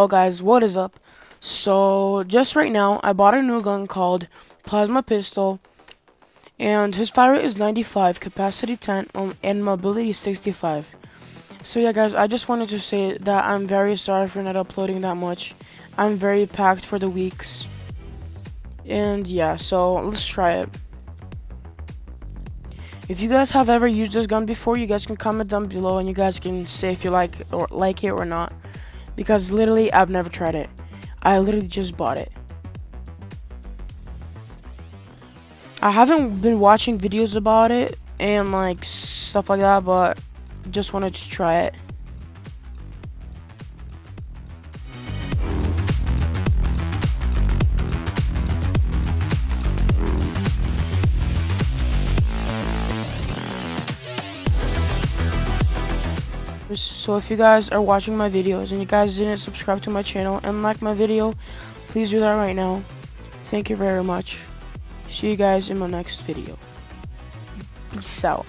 Well guys, what is up? So just right now I bought a new gun called Plasma Pistol, and his fire rate is 95, capacity 10, and mobility 65. So yeah guys, I just wanted to say that I'm very sorry for not uploading that much. I'm very packed for the weeks. And yeah, so let's try it. If you guys have ever used this gun before, you guys can comment down below and you guys can say if you like it or not. Because literally I've never tried it. I literally just bought it. I haven't been watching videos about it and like stuff like that, but just wanted to try it. So if you guys are watching my videos and you guys didn't subscribe to my channel and like my video, please do that right now. Thank you very much. See you guys in my next video. Peace out.